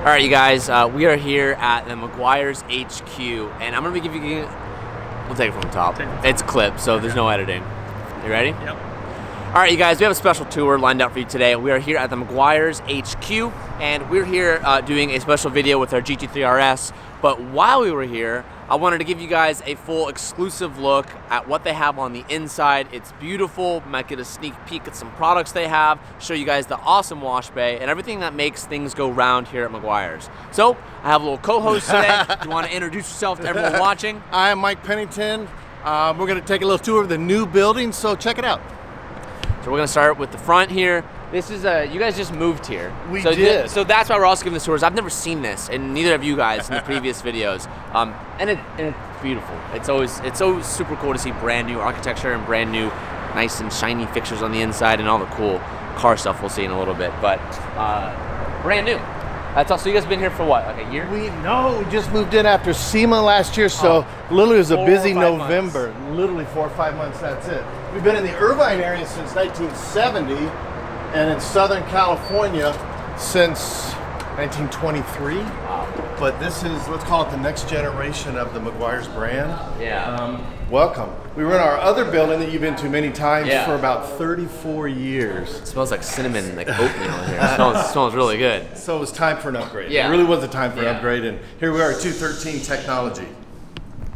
All right, you guys, we are here at the Meguiars HQ, and I'm gonna be giving you. We'll take it from the top. It's a clip, so there's no editing. You ready? Yep. All right, you guys, we have a special tour lined up for you today. We are here at the Meguiars HQ, and we're here doing a special video with our GT3 RS. But while we were here, I wanted to give you guys a full exclusive look at what they have on the inside. It's beautiful. Might get a sneak peek at some products they have, show you guys the awesome wash bay and everything that makes things go round here at Meguiars. So I have a little co-host today. Do you want to introduce yourself to everyone watching? I am Mike Pennington. We're going to take a little tour of the new building, so check it out. So we're going to start with the front here. This is you guys just moved here. We did. So that's why we're also giving the tours. I've never seen this, and neither of you guys in the previous videos. And it's beautiful. It's so super cool to see brand new architecture and brand new, nice and shiny fixtures on the inside, and all the cool car stuff we'll see in a little bit. But brand new. That's all. So you guys been here for what, like a year? We just moved in after SEMA last year, so literally it was a 4 or busy 5 November. months. Literally 4 or 5 months, that's it. We've been in the Irvine area since 1970, and in Southern California since 1923. Wow. But this is, let's call it the next generation of the Meguiars brand. Yeah. Welcome. We were in our other building that you've been to many times Yeah. for about 34 years. It smells like cinnamon, like oatmeal in here. It smells really good. So it was time for an upgrade. Yeah. It really was a time for an Yeah. upgrade, and here we are at 213 technology.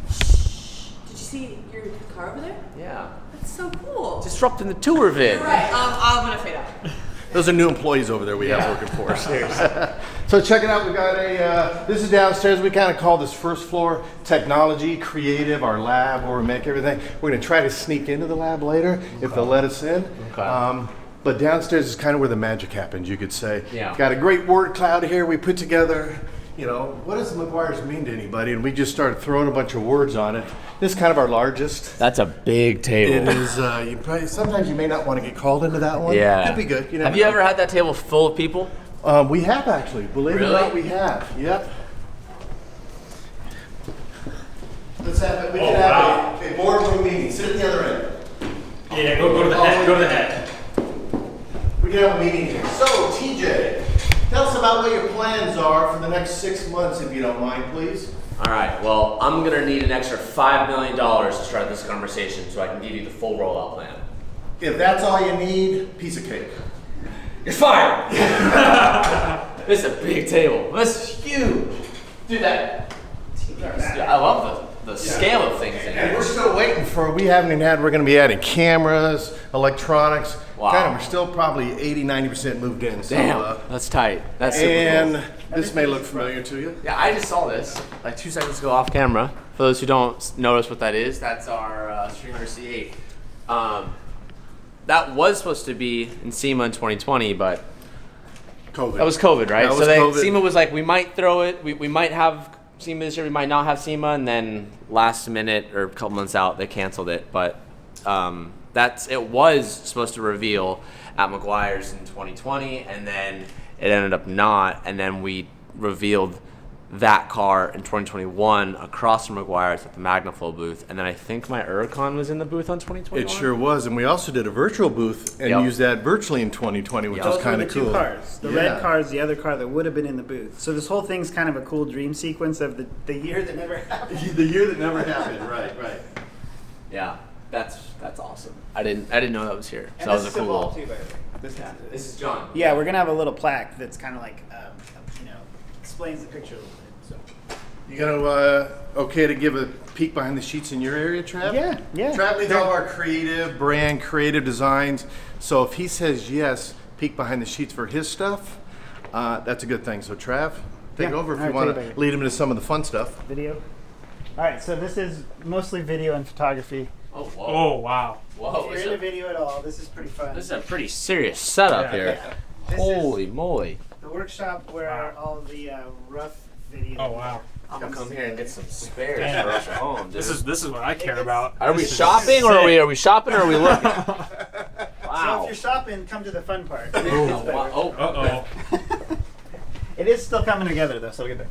Did you see your car over there? Yeah. That's so cool. Disrupting the tour vid. You're right. I'm gonna fade out. Those are new employees over there we have working for us. So check it out, we got this is downstairs. We kind of call this first floor technology, creative, our lab where we make everything. We're gonna try to sneak into the lab later if they'll let us in. Okay. But downstairs is kind of where the magic happens, you could say. Yeah. Got a great word cloud here we put together. You know, what does Meguiars mean to anybody? And we just started throwing a bunch of words on it. This is kind of our largest. That's a big table. It is, you probably, sometimes you may not want to get called into that one. Yeah. Could be good. You Have you ever had that table full of people? We have actually, believe it or Really? not, we have. Yep. Let's have it. We can have a boardroom meeting. Sit at the other end. Yeah, go to the head. Go to the head. We can have a meeting here. So, TJ, tell us about what your plans are for the next 6 months, if you don't mind, please. All right, well, I'm gonna need an extra $5 million to start this conversation so I can give you the full rollout plan. If that's all you need, piece of cake. You're fired! This is a big table. This is huge. Dude, I love the scale of things in And here. we're still waiting for, we're going to be adding cameras, electronics. Wow. Kind of, we're still probably 80-90% moved in. So, Damn, that's tight. That's super and cool. this may look familiar to you. Yeah, I just saw this like 2 seconds ago off camera. For those who don't notice what that is, that's our Streamer C8. That was supposed to be in SEMA in 2020, but COVID. that was COVID, right? That was so COVID. SEMA was like, we might throw it, we might have SEMA this year, we might not have SEMA, and then last minute or a couple months out, they canceled it. But it was supposed to reveal at Meguiars in 2020, and then it ended up not, and then we revealed that car in 2021 across from Meguiars at the MagnaFlow booth, and then I think my Uricon was in the booth on 2021. It sure was, and we also did a virtual booth and Yep. used that virtually in 2020, which Yep. was Those were kind the of two cool. cars. The Yeah. red car is the other car that would have been in the booth. So this whole thing's kind of a cool dream sequence of the year that never happened. The year that never happened, right. Yeah, that's awesome. I didn't know that was here. So And that was this a is a cool. ball too, by the way. This is This is John. Yeah, we're gonna have a little plaque that's kind of like, explains the picture a little bit. So. You gonna okay to give a peek behind the sheets in your area, Trav? Yeah. Trav leads all of our creative designs. So if he says yes, peek behind the sheets for his stuff, that's a good thing. So Trav, take it Yeah. over if All you right, want take it to back. lead him into some of the fun stuff. Video. All right, so this is mostly video and photography. Oh, whoa. Oh wow. Whoa. If you're into video at all, this is pretty fun. This is a pretty serious setup Yeah. here. This Holy moly. is the workshop where Wow. all the rough video. Oh wow. I'm gonna come here and get some spares Damn. for us at home, dude. This is what I care about. Are we This is shopping or sick. are we shopping or are we looking? So Wow. if you're shopping, come to the fun part. Oh, wow. Oh. Uh-oh. It is still coming together though, so we'll get there.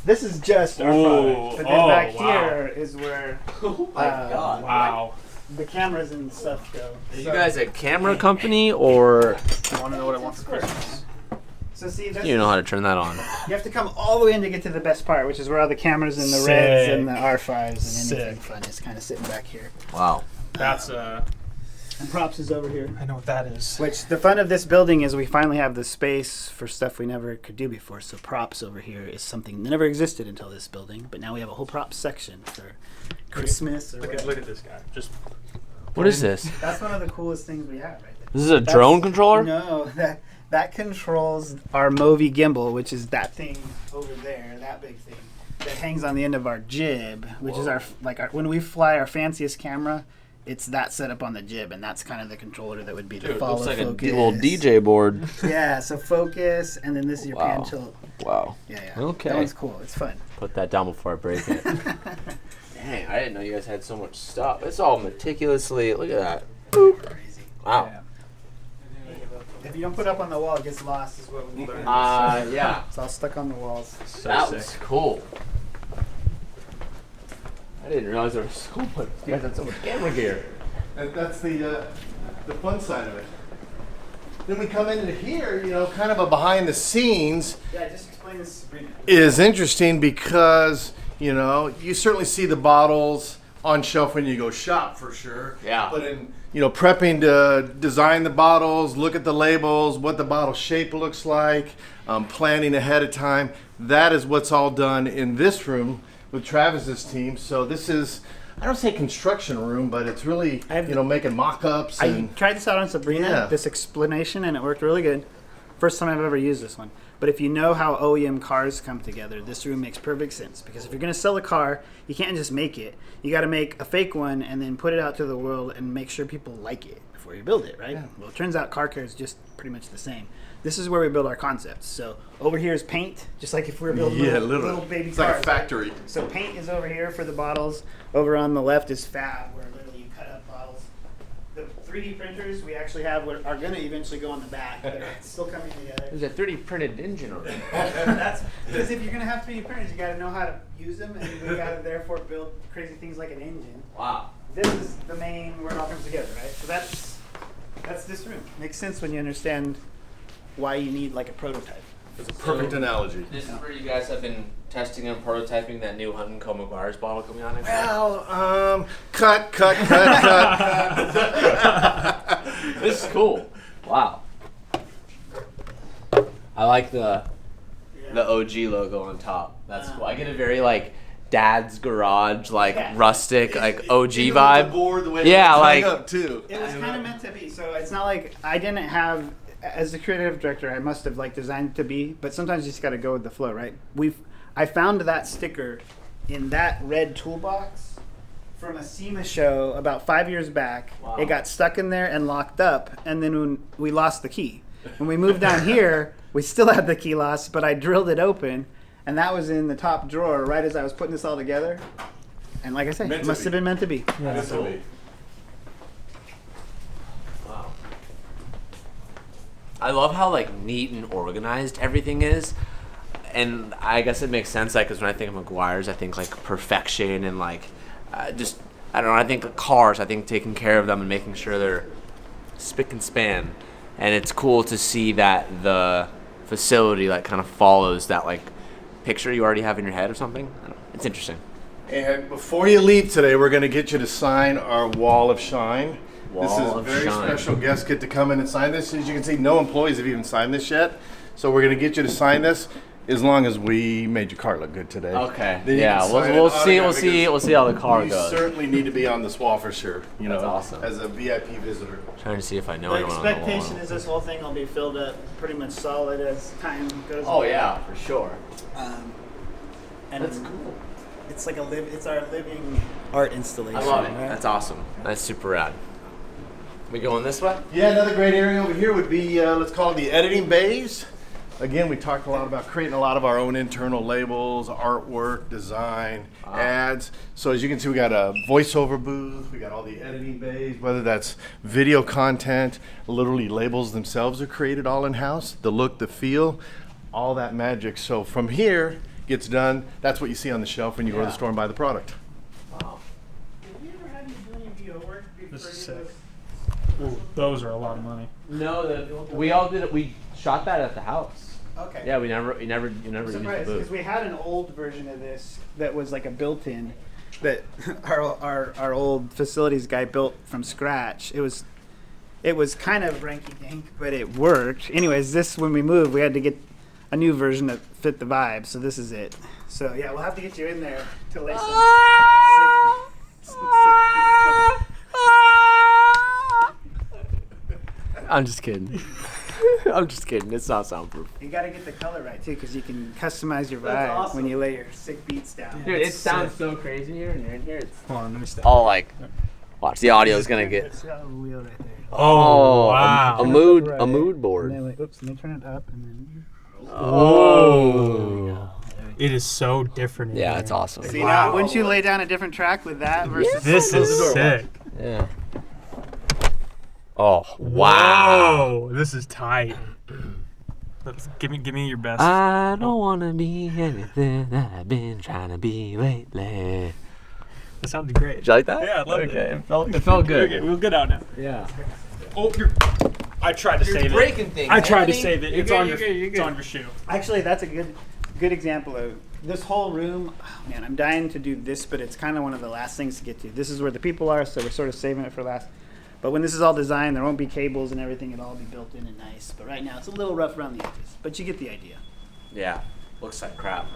This is just our Ooh, product. But then back wow. here is where Oh my God. Wow. the cameras and stuff go. Are you guys a camera company or? I want to know what I want for Christmas. So see, that's You know how to turn that on. you have to come all the way in to get to the best part, which is where all the cameras and the Reds and the R5s and anything fun is kind of sitting back here. Wow. That's And props is over here. I know what that is. Which the fun of this building is we finally have the space for stuff we never could do before. So props over here is something that never existed until this building, but now we have a whole props section for Christmas. Look at this guy. Just What is this? That's one of the coolest things we have right there. This is a drone controller? No, that controls our Movi gimbal, which is that thing over there, that big thing that hangs on the end of our jib, which is our when we fly our fanciest camera. It's that setup on the jib, and that's kind of the controller that would be to follow looks like focus. a little DJ board. Yeah, so focus, and then this is your pan tilt. Wow. Yeah. Okay. That one's cool. It's fun. Put that down before I break it. Dang, I didn't know you guys had so much stuff. It's all meticulously. Look at that. Crazy. Wow. Yeah. If you don't put it up on the wall, it gets lost, is what we learned. Yeah. It's all stuck on the walls. That was cool. I didn't realize there was so much. You guys had so much camera gear. And that's the fun side of it. Then we come into here, you know, kind of a behind the scenes Yeah, just explain this, Sabrina. is interesting because, you know, you certainly see the bottles on shelf when you go shop for sure. Yeah. But in, you know, prepping to design the bottles, look at the labels, what the bottle shape looks like, planning ahead of time, that is what's all done in this room with Travis's team. So this is, I don't say construction room, but it's really, you know, making mock-ups. I And tried this out on Sabrina, Yeah. this explanation, and it worked really good. First time I've ever used this one. But if you know how OEM cars come together, this room makes perfect sense. Because if you're going to sell a car, you can't just make it. You got to make a fake one and then put it out to the world and make sure people like it before you build it, right? Yeah. Well, it turns out car care is just pretty much the same. This is where we build our concepts. So over here is paint, just like if we were building little baby it's cars. like a factory. So paint is over here for the bottles. Over on the left is fab, where literally you cut up bottles. The 3D printers we actually have are going to eventually go on the back. They're still coming together. There's a 3D printed engine on it. That's because if you're going to have 3D printers, you got to know how to use them, and you got to therefore build crazy things like an engine. Wow. This is the main where it all comes together, right? So that's this room. Makes sense when you understand why you need like a prototype. It's a perfect analogy. This is where you guys have been testing and prototyping that new Hunt & Co. Meguiars bottle coming out next year? Well, cut. This is cool. Wow. I like the OG logo on top. That's cool. I get a very like dad's garage, like rustic, like OG Even vibe. with the board, the way Yeah, it's like- hung up too. It was kind of meant to be. So it's not like I didn't have, as the creative director, I must have like designed it to be. But sometimes you just got to go with the flow, right? I found that sticker in that red toolbox from a SEMA show about 5 years back. Wow. It got stuck in there and locked up, and then when we lost the key. When we moved down here, we still had the key lost, but I drilled it open, and that was in the top drawer right as I was putting this all together. And like I said, Meant it to must be. have been meant to be. This will be. Wow. I love how like neat and organized everything is. And I guess it makes sense, like, because when I think of Meguiars, I think like perfection and like just I don't know. I think cars. I think taking care of them and making sure they're spick and span. And it's cool to see that the facility like kind of follows that like picture you already have in your head or something. I don't know. It's interesting. And before you leave today, we're going to get you to sign our Wall of Shine. This Wall is of very Shine. special. Guests get to come in and sign this. As you can see, no employees have even signed this yet. So we're going to get you to sign this as long as we made your car look good today. Okay. Then you Yeah. can We'll sign we'll an see. We'll autograph see. because We'll see how the car You goes. certainly need to be on this wall for sure. You That's know, awesome. as a VIP visitor. Trying to see if I know The anyone on the expectation wall. is this whole thing will be filled up pretty much solid as time goes Oh on. yeah, for sure. And That's cool. it's like it's our living art installation. I love it. right? That's awesome. That's super rad. We going this way? Yeah, another great area over here would be, let's call it the editing bays. Again, we talked a lot about creating a lot of our own internal labels, artwork, design, ads. So as you can see, we got a voiceover booth. We got all the editing bays, whether that's video content, literally labels themselves are created all in-house. The look, the feel, all that magic. So from here, gets done. That's what you see on the shelf when you go to the store and buy the product. Wow. Have you ever had you do any VO work before This is you sick. Ooh, those are a lot of money. No, we all did it. We shot that at the house. Okay. Yeah, you never used the Surprised booth. because we had an old version of this that was like a built-in that our old facilities guy built from scratch. It was kind of ranky-dink, but it worked. Anyways, this when we moved, we had to get a new version that fit the vibe. So this is it. So yeah, we'll have to get you in there to lay some I'm just kidding. I'm just kidding. It's not soundproof. You got to get the color right too, because you can customize your That's vibe awesome. when you lay your sick beats down. Dude, it sounds so crazy here, and you're in here. It's Hold on, let me step. all like, watch the audio is gonna get. It's got a wheel right there. Oh, wow. A mood And board. then, oops, let me turn it up and then. Oh. It is so different. in Yeah, here. it's awesome. See, Wow. now, wouldn't you lay down a different track with that versus This is sick. Yeah. Oh wow. Whoa, this is tight. Let's give me your best. I don't wanna be anything that I've been trying to be lately. That sounded great. Did you like that? Yeah, I loved okay. it. It felt good. Okay, we'll get out now. Yeah. Oh, I tried to save it. things. I tried to Anthony. save it. You're It's good, on you're your. good, you're It's good. on your shoe. Actually, that's a good example of this whole room. Oh, man, I'm dying to do this, but it's kind of one of the last things to get to. This is where the people are, so we're sort of saving it for last. But when this is all designed, there won't be cables and everything. It'll all be built in and nice. But right now, it's a little rough around the edges. But you get the idea. Yeah. Looks like crap.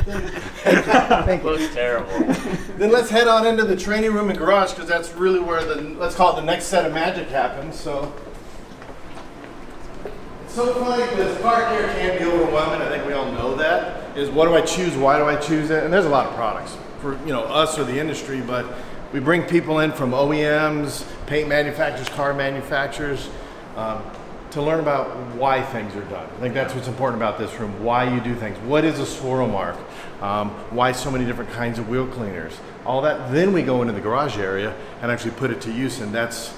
Thank you. Looks terrible. Then let's head on into the training room and garage because that's really where let's call it the next set of magic happens. So it's so funny because car care can be overwhelming. I think we all know that. Is what do I choose? Why do I choose it? And there's a lot of products for us or the industry, but we bring people in from OEMs, paint manufacturers, car manufacturers. To learn about why things are done. I think that's what's important about this room, why you do things. What is a swirl mark? Why so many different kinds of wheel cleaners? All that, then we go into the garage area and actually put it to use, and that's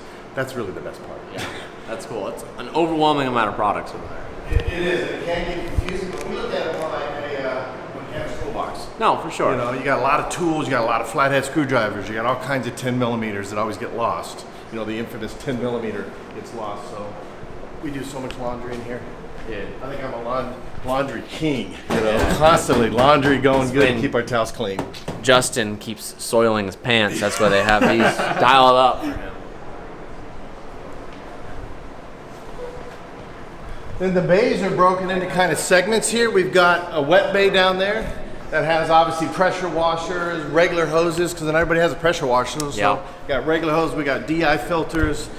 really the best part. Yeah. That's cool. It's an overwhelming amount of products over there. It is, it can get confusing, but we look at it more like a mechanics toolbox. No, for sure. You got a lot of tools, you got a lot of flathead screwdrivers, you got all kinds of 10 millimeters that always get lost. The infamous 10 millimeter gets lost, so we do so much laundry in here. Yeah. I think I'm a laundry king. Constantly laundry going good to keep our towels clean. Justin keeps soiling his pants. That's why they have these dialed up for him. Then the bays are broken into kind of segments here. We've got a wet bay down there that has obviously pressure washers, regular hoses, because then everybody has a pressure washer. So Yeah. we got regular hose, we got DI filters,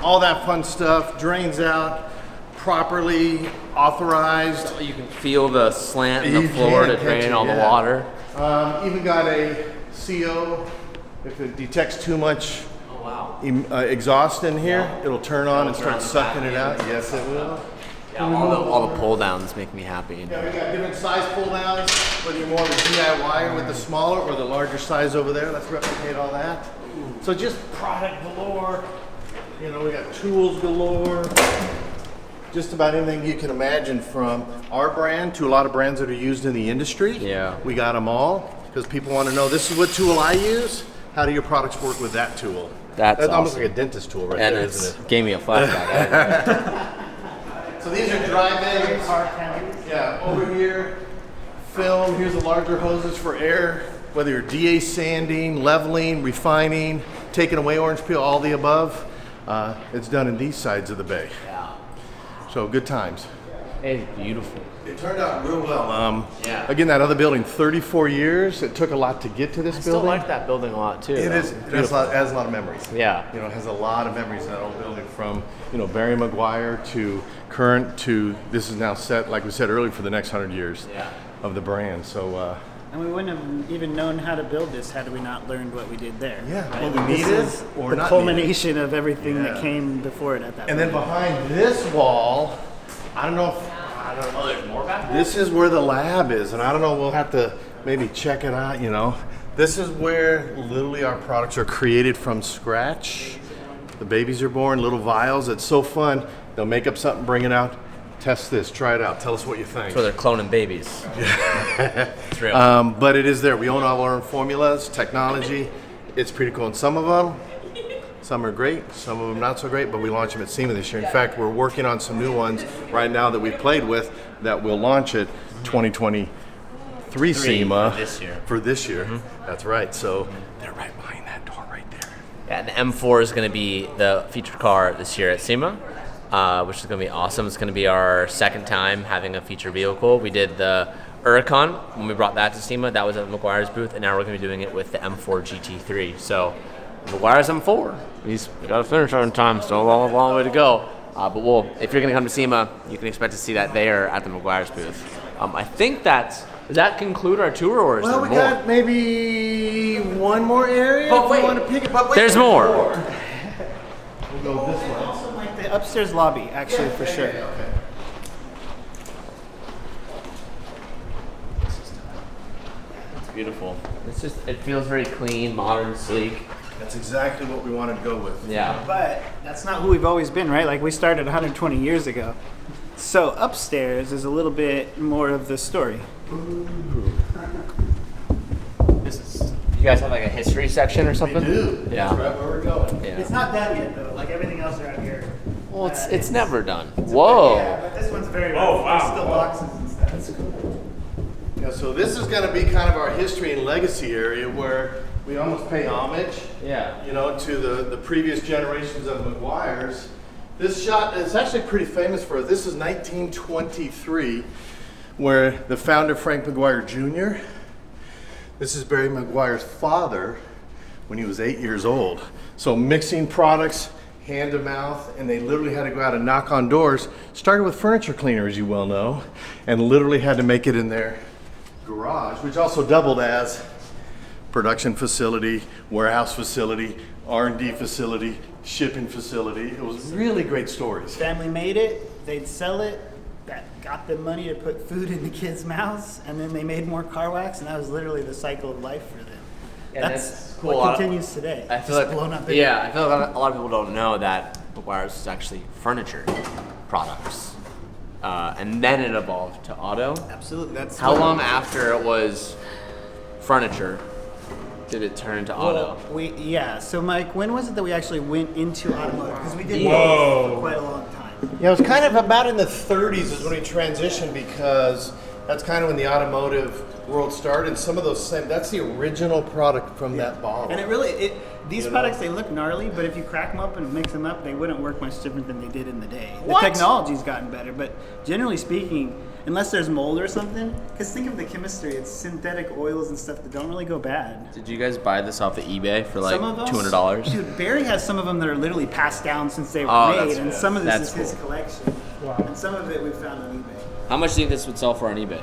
all that fun stuff, drains out properly, authorized. You can feel the slant in the You floor can to drain catch it, all the yeah. water. Even got a CO. If it detects too much Oh wow. exhaust in here, it'll turn on and turn start on the sucking back it out. end. Yes, it will. Yeah, all the pull downs make me happy. Yeah, we got different size pull downs, whether you're more of a DIY with the smaller or the larger size over there. Let's replicate all that. So just product galore. We got tools galore. Just about anything you can imagine from our brand to a lot of brands that are used in the industry. Yeah. We got them all because people want to know, this is what tool I use. How do your products work with that tool? That's almost awesome. like a dentist tool right And there, it's isn't it? gave me a flashback. So these are dry bags. Yeah, over here, film. Here's the larger hoses for air, whether you're DA sanding, leveling, refining, taking away orange peel, all the above. It's done in these sides of the bay. Yeah. So good times. It's beautiful. It turned out real well. Yeah. Again, that other building, 34 years. It took a lot to get to this I still building. like that building a lot too. It is. It has a lot of memories. Yeah. It has a lot of memories in that old building from, Barry Meguiar to current to this is now set, like we said earlier, for the next 100 years Yeah. of the brand. So, And we wouldn't have even known how to build this had we not learned what we did there. Yeah, right? what we This needed is or the not culmination of everything Yeah. that came before it at that and point. then behind this wall, I don't know. Oh, there's more back there? This is where the lab is, and I don't know. We'll have to maybe check it out. This is where literally our products are created from scratch. The babies are born, little vials. It's so fun. They'll make up something, bring it out. Test this, try it out. Tell us what you think. So they're cloning babies. It's real. But it is there. We own all our own formulas, technology. It's pretty cool. And some of them, Some are great, some of them not so great, but we launch them at SEMA this year. In fact, we're working on some new ones right now that we've played with that will launch at 2023 SEMA for this year. That's right. So they're right behind that door right there. Yeah, the M4 is going to be the featured car this year at SEMA, which is going to be awesome. It's going to be our second time having a feature vehicle. We did the Huracan when we brought that to SEMA. That was at the Meguiar's booth, and now we're going to be doing it with the M4 GT3. So Meguiar's M4. He's got to finish on time. Still a long way to go. But if you're going to come to SEMA, you can expect to see that there at the Meguiar's booth. I think does that conclude our tour, or is there more? Well, we got maybe one more area. But wait, if you want to pick it. But wait, there's more. We'll go this way. Also like the upstairs lobby, actually, for sure. Okay. Beautiful. It feels very clean, modern, sleek. That's exactly what we wanted to go with. Yeah. But that's not who we've always been, right? Like we started 120 years ago. So upstairs is a little bit more of the story. You guys have like a history section or something? We do. Yeah. That's right where we're going. Yeah. It's not done yet, though. Like everything else around here. Well, it's never done. Whoa. Yeah, but this one's very. Oh, wow. There's still boxes and stuff. That's cool. Yeah, so this is going to be kind of our history and legacy area where we almost pay homage, Yeah. to the previous generations of Meguiars. This shot is actually pretty famous for it. This is 1923, where the founder, Frank Meguiar Jr., this is Barry Meguiar's father when he was 8 years old. So mixing products, hand to mouth, and they literally had to go out and knock on doors. Started with furniture cleaner, as you well know, and literally had to make it in their garage, which also doubled as production facility, warehouse facility, R&D facility, shipping facility. It was really great stories. Family made it. They'd sell it. That got them money to put food in the kids' mouths, and then they made more car wax, and that was literally the cycle of life for them. And That's cool. what continues today. I feel Just like blown up bigger. yeah, I feel like a lot of people don't know that Meguiar's is actually furniture products, and then it evolved to auto. Absolutely. That's How long after it was furniture did it turn to auto? So Mike, when was it that we actually went into automotive? Because we did Whoa. both for quite a long time. Yeah, it was kind of about in the 30s is when we transitioned, because that's kind of when the automotive world started. Some of those that's the original product from that bottle. And it really, these products, they look gnarly, but if you crack them up and mix them up, they wouldn't work much different than they did in the day. What? The technology's gotten better, but generally speaking, unless there's mold or something, because think of the chemistry, it's synthetic oils and stuff that don't really go bad. Did you guys buy this off of eBay for like Some of us, $200? Dude, Barry has some of them that are literally passed down since they were Oh, made, that's and cool. some of this That's is his cool. collection. Wow. And some of it we found on eBay. How much do you think this would sell for on eBay?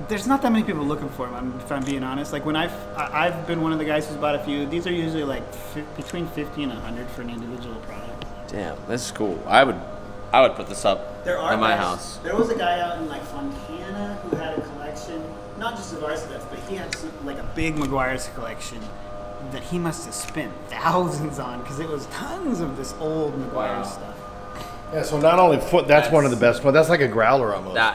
There's not that many people looking for them, if I'm being honest. Like when I've been one of the guys who's bought a few, these are usually like between 50 and 100 for an individual product. Damn, this is cool. I would put this up at my house. There was a guy out in like Fontana who had a collection, not just of our stuff, but he had like a big Meguiar's collection that he must have spent thousands on, because it was tons of this old Meguiar stuff. Yeah, so not only that's one of the best ones. That's like a growler almost. That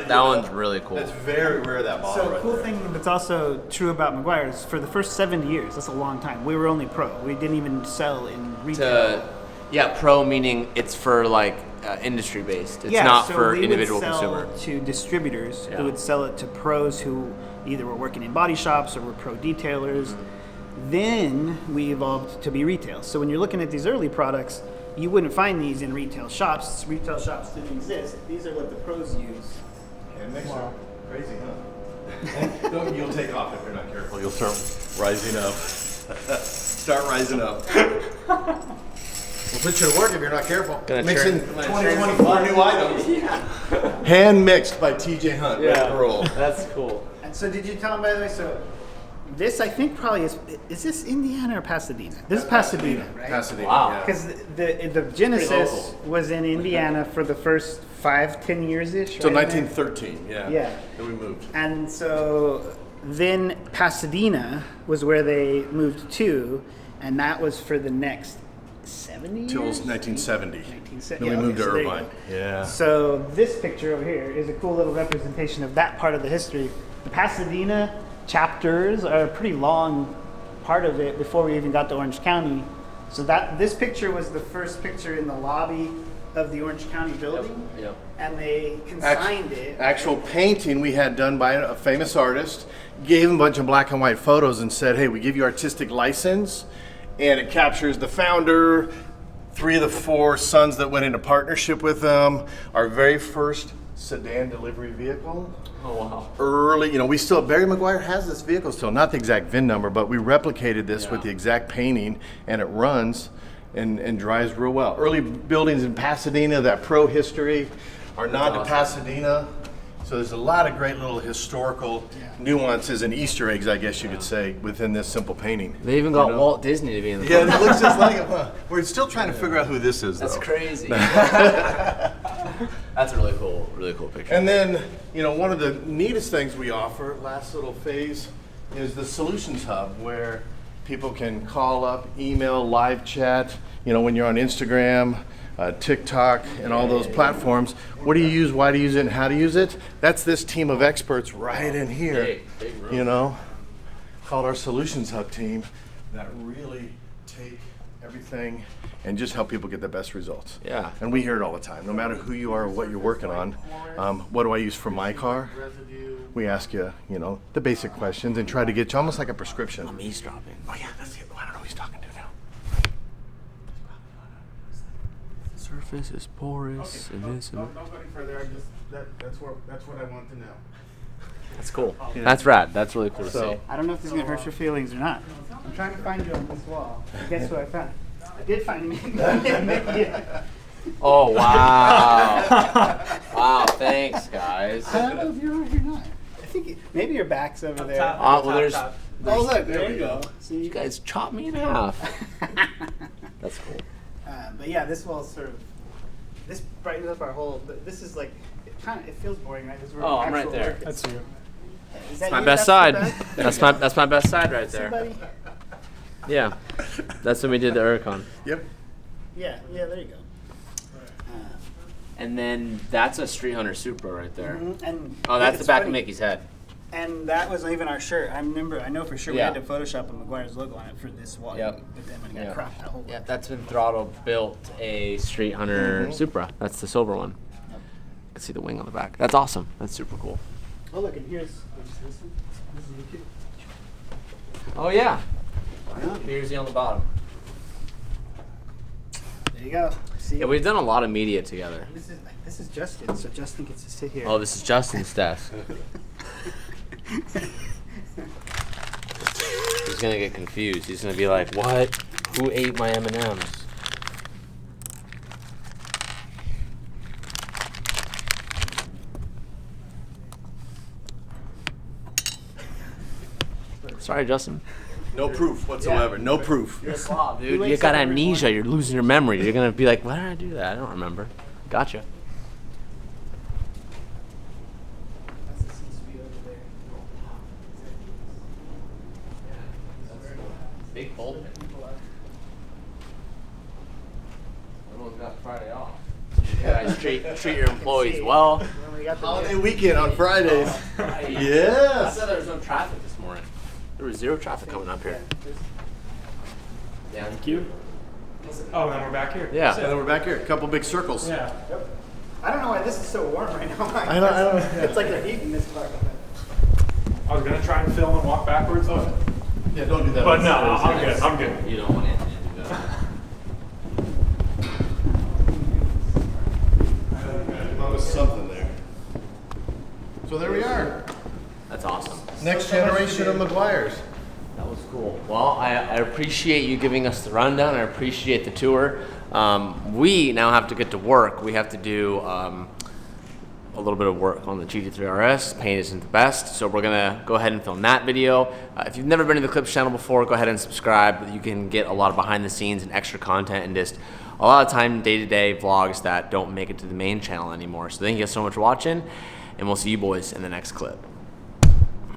one's really cool. That's very rare, that bottle. So right cool there. thing that's also true about Meguiar is for the first 7 years, that's a long time, we were only pro. We didn't even sell in retail. Pro meaning it's for like industry based. It's not so for we individual would sell consumer. to distributors Yeah. who would sell it to pros who either were working in body shops or were pro detailers. Then we evolved to be retail. So when you're looking at these early products, you wouldn't find these in retail shops. Retail shops didn't exist. These are what the pros use. Hand mixer. Crazy, huh? You'll take off if you're not careful. You'll start rising up. Start rising up. We'll put you to work if you're not careful. Mixing 2024 new items. Yeah. Hand mixed by TJ Hunt. Yeah. Roll. That's cool. And so did you tell them, by the way, so this I think probably is this Indiana or Pasadena? This is Pasadena, right? Pasadena. Wow. Yeah. Because the Genesis was in Indiana for the first 5-10 years-ish. So right? 1913, yeah. Yeah. Then we moved. And so then Pasadena was where they moved to, and that was for the next 70 years? Till 1970. 1970. Then we moved to so there you Irvine. go. Yeah. So this picture over here is a cool little representation of that part of the history. The Pasadena chapters are a pretty long part of it before we even got to Orange County. So this picture was the first picture in the lobby of the Orange County building, Yep. and they consigned it. Actual painting we had done by a famous artist, gave him a bunch of black and white photos and said, hey, we give you artistic license, and it captures the founder, 3 of the 4 sons that went into partnership with them, our very first sedan delivery vehicle. Oh, wow. Early, we still, Barry Meguiar has this vehicle still, not the exact VIN number, but we replicated this with the exact painting, and it runs and drives real well. Early buildings in Pasadena, that pro history, our nod to Pasadena. So there's a lot of great little historical nuances and Easter eggs, I guess you could say, within this simple painting. They even got Walt Disney to be in the Yeah, it looks just like him. Huh? We're still trying to figure out who this is, That's though. crazy. That's a really cool picture. And then, one of the neatest things we offer, last little phase, is the Solutions Hub, where people can call up, email, live chat, when you're on Instagram, TikTok, and all those platforms. What do you use, why do you use it, and how to use it? That's this team of experts right in here, Big room. Called our Solutions Hub team that really take everything and just help people get the best results. Yeah. And we hear it all the time, no matter who you are or what you're working on. What do I use for my car? We ask you, the basic questions and try to get you almost like a prescription. I'm eavesdropping. Oh yeah, that's it. I don't know who he's talking to now. Surface is porous and this and Don't go any further. That's what I want to know. That's cool. That's rad. That's really cool to see. I don't know if this is going to hurt your feelings or not. I'm trying to find you on this wall. Guess who I found? I did find him. Yeah. Oh, wow. Wow, thanks, guys. I don't know if you're or you're not. I think maybe your back's over there. Well, there's... Oh, look, there you go. See? You guys chopped me in half. That's cool. But yeah, this wall sort of, this brightens up our whole, but this is like, it feels boring, right? This is where Oh, I'm right actual there. work is. That's you. Is that That's my you? best the side. back? That's my best side right See, there. buddy? Yeah. That's when we did the Uricon. Yep. Yeah, there you go. And then that's a Street Hunter Supra right there. And Oh, that's the it's back funny. of Mickey's head. And that wasn't even our shirt. I know for sure Yeah. we had to Photoshop a Meguiar's logo on it for this wall. Yep. But then when you Yeah. got cropped that whole Yeah, that's when Throttle built a Street Hunter Supra. That's the silver one. You can see the wing on the back. That's awesome. That's super cool. Oh, look, and here's this one. This is the cute. Oh, yeah. Here's the on the bottom. There you go. See? Yeah, we've done a lot of media together. This is Justin, so Justin gets to sit here. Oh, this is Justin's desk. He's gonna get confused. He's gonna be like, "What? Who ate my M&Ms?" Sorry, Justin. No proof whatsoever. No proof. You're a slob, dude. You got amnesia. You're losing your memory. You're gonna be like, "Why did I do that? I don't remember." Gotcha. That's the C-suite over there. Big bullpen. Everyone's got Friday off. You guys treat your employees well. When we got the Holiday weekend on Fridays. I Yes. said there was no traffic this morning. There was zero traffic coming up here. Yeah. Thank you. Oh, then we're back here. Yeah. And then we're back here. A couple big circles. Yeah. I don't know why this is so warm right now. I don't. It's like they're heating this part. I was gonna try and film and walk backwards, Yeah, don't do that. but no, I'm good. I'm good. You don't want Anthony to do that. There was something there. So there we are. That's awesome. Next generation of Meguiars. That was cool. Well, I appreciate you giving us the rundown. I appreciate the tour. We now have to get to work. We have to do a little bit of work on the GT3 RS. Paint isn't the best, so we're gonna go ahead and film that video. If you've never been to the Clips channel before, go ahead and subscribe. You can get a lot of behind the scenes and extra content and just a lot of time day-to-day vlogs that don't make it to the main channel anymore. So thank you guys so much for watching, and we'll see you boys in the next clip.